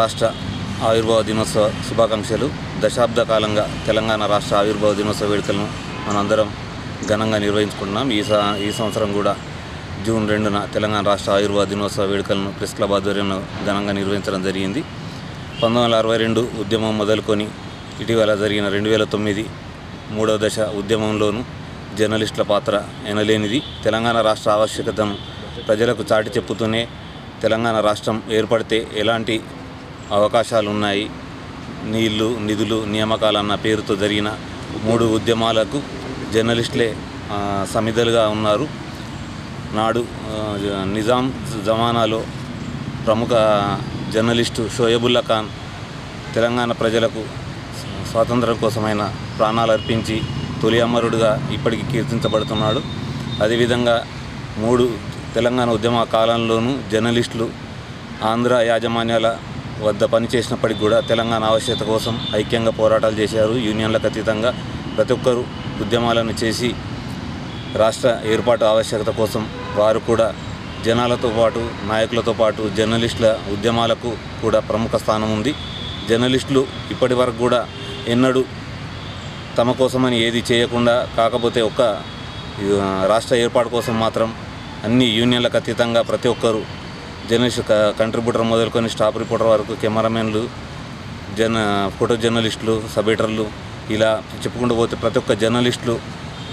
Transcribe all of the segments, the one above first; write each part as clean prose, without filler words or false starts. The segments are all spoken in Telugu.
రాష్ట్ర ఆవిర్భావ దినోత్సవ శుభాకాంక్షలు. దశాబ్ద కాలంగా తెలంగాణ రాష్ట్ర ఆవిర్భావ దినోత్సవ వేడుకలను మనందరం ఘనంగా నిర్వహించుకుంటున్నాం. ఈ సంవత్సరం కూడా జూన్ 2న తెలంగాణ రాష్ట్ర ఆవిర్భావ దినోత్సవ వేడుకలను ప్రెస్ క్లబ్ ఆధ్వర్యంలో ఘనంగా నిర్వహించడం జరిగింది. 1962 ఉద్యమం మొదలుకొని ఇటీవల జరిగిన 2009 మూడవ దశ ఉద్యమంలోనూ జర్నలిస్టుల పాత్ర ఎనలేనిది. తెలంగాణ రాష్ట్ర ఆవశ్యకతను ప్రజలకు చాటి చెప్పుతూనే తెలంగాణ రాష్ట్రం ఏర్పడితే ఎలాంటి అవకాశాలు ఉన్నాయి, నీళ్లు, నిధులు, నియామకాలన్న పేరుతో జరిగిన 3 ఉద్యమాలకు జర్నలిస్టులే సమిధలుగా ఉన్నారు. నాడు నిజాం జమానాలో ప్రముఖ జర్నలిస్టు షోయబుల్లా ఖాన్ తెలంగాణ ప్రజలకు స్వాతంత్రం కోసమైన ప్రాణాలు అర్పించి తొలి అమరుడుగా ఇప్పటికీ కీర్తించబడుతున్నాడు. అదేవిధంగా 3 తెలంగాణ ఉద్యమ కాలంలోనూ జర్నలిస్టులు ఆంధ్ర యాజమాన్యాల వద్ద పనిచేసినప్పటికి కూడా తెలంగాణ ఆవశ్యకత కోసం ఐక్యంగా పోరాటాలు చేశారు. యూనియన్లకు అతీతంగా ప్రతి ఒక్కరూ ఉద్యమాలను చేసి రాష్ట్ర ఏర్పాటు ఆవశ్యకత కోసం వారు కూడా జనాలతో పాటు, నాయకులతో పాటు జర్నలిస్టుల ఉద్యమాలకు కూడా ప్రముఖ స్థానం ఉంది. జర్నలిస్టులు ఇప్పటి వరకు కూడా ఎన్నడూ తమ కోసమని ఏది చేయకుండా, కాకపోతే ఒక్క రాష్ట్ర ఏర్పాటు కోసం మాత్రం అన్ని యూనియన్లకు అతీతంగా ప్రతి ఒక్కరూ జర్నలిస్ట్ కంట్రిబ్యూటర్ మొదలుకొని స్టాఫ్ రిపోర్టర్ వరకు, కెమెరామెన్లు, ఫోటో జర్నలిస్టులు, సబ్ ఎడిటర్లు, ఇలా చెప్పుకుంటూ పోతే ప్రతి ఒక్క జర్నలిస్టులు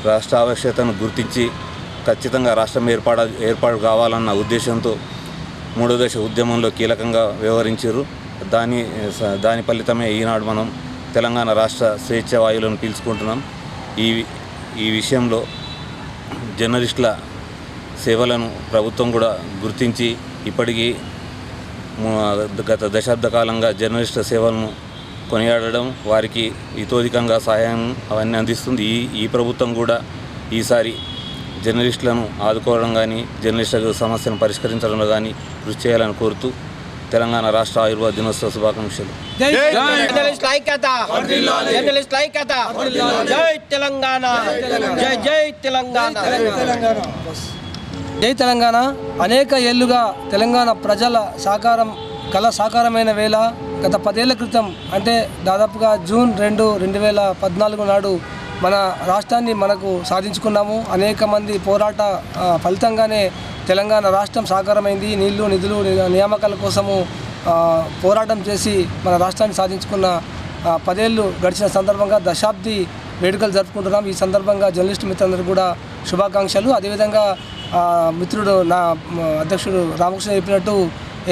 రాష్ట్ర ఆవశ్యకతను గుర్తించి ఖచ్చితంగా రాష్ట్రం ఏర్పాటు కావాలన్న ఉద్దేశంతో 3వ దశ ఉద్యమంలో కీలకంగా వ్యవహరించారు. దాని ఫలితమే ఈనాడు మనం తెలంగాణ రాష్ట్ర స్వేచ్ఛ వాయువులను పీల్చుకుంటున్నాం. ఈ విషయంలో జర్నలిస్టుల సేవలను ప్రభుత్వం కూడా గుర్తించి ఇప్పటికీ గత దశాబ్ద కాలంగా జర్నలిస్టుల సేవలను కొనియాడడం, వారికి ఇతోధికంగా సహాయం అవన్నీ అందిస్తుంది. ఈ ప్రభుత్వం కూడా ఈసారి జర్నలిస్టులను ఆదుకోవడం కానీ, జర్నలిస్టుల సమస్యను పరిష్కరించడంలో కానీ కృషి చేయాలని కోరుతూ తెలంగాణ రాష్ట్ర ఆవిర్భావ దినోత్సవ శుభాకాంక్షలు. జై తెలంగాణ. అనేక ఏళ్లుగా తెలంగాణ ప్రజల కళ సాకారమైన వేళ గత 10 ఏళ్ల క్రితం, అంటే దాదాపుగా జూన్ 2, 2014 నాడు మన రాష్ట్రాన్ని మనకు సాధించుకున్నాము. అనేక మంది పోరాట ఫలితంగానే తెలంగాణ రాష్ట్రం సాకారమైంది. నీళ్లు, నిధులు, నియామకాల కోసము పోరాటం చేసి మన రాష్ట్రాన్ని సాధించుకున్న 10 ఏళ్ళు గడిచిన సందర్భంగా దశాబ్ది వేడుకలు జరుపుకుంటున్నాం. ఈ సందర్భంగా జర్నలిస్టు మిత్రులందరూ కూడా శుభాకాంక్షలు. అదేవిధంగా మిత్రుడు, నా అధ్యక్షుడు రామకృష్ణ చెప్పినట్టు,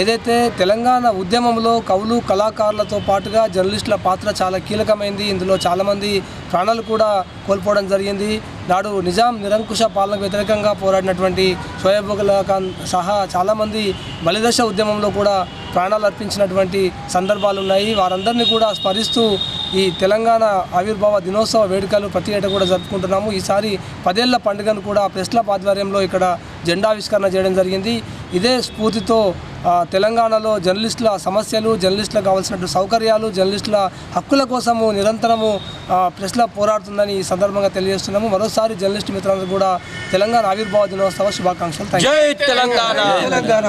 ఏదైతే తెలంగాణ ఉద్యమంలో కవులు, కళాకారులతో పాటుగా జర్నలిస్టుల పాత్ర చాలా కీలకమైంది. ఇందులో చాలామంది ప్రాణాలు కూడా కోల్పోవడం జరిగింది. నాడు నిజాం నిరంకుశ పాలనకు వ్యతిరేకంగా పోరాడినటువంటి షోయబుల్లా ఖాన్ సహా చాలామంది బలిదశ ఉద్యమంలో కూడా ప్రాణాలు అర్పించినటువంటి సందర్భాలు ఉన్నాయి. వారందరినీ కూడా స్మరిస్తూ ఈ తెలంగాణ ఆవిర్భావ దినోత్సవ వేడుకలు ప్రతి ఏటా కూడా జరుపుకుంటున్నాము. ఈసారి 10 ఏళ్ల పండుగను కూడా ప్రెస్ క్లబ్ ఆధ్వర్యంలో ఇక్కడ జెండావిష్కరణ చేయడం జరిగింది. ఇదే స్ఫూర్తితో తెలంగాణలో జర్నలిస్టుల సమస్యలు, జర్నలిస్టులకు కావాల్సినటువంటి సౌకర్యాలు, జర్నలిస్టుల హక్కుల కోసము నిరంతరము ప్రెస్ క్లబ్ పోరాడుతుందని ఈ సందర్భంగా తెలియజేస్తున్నాము. మరోసారి జర్నలిస్టు మిత్రులందరూ కూడా తెలంగాణ ఆవిర్భావ దినోత్సవ శుభాకాంక్షలు. జై తెలంగాణ.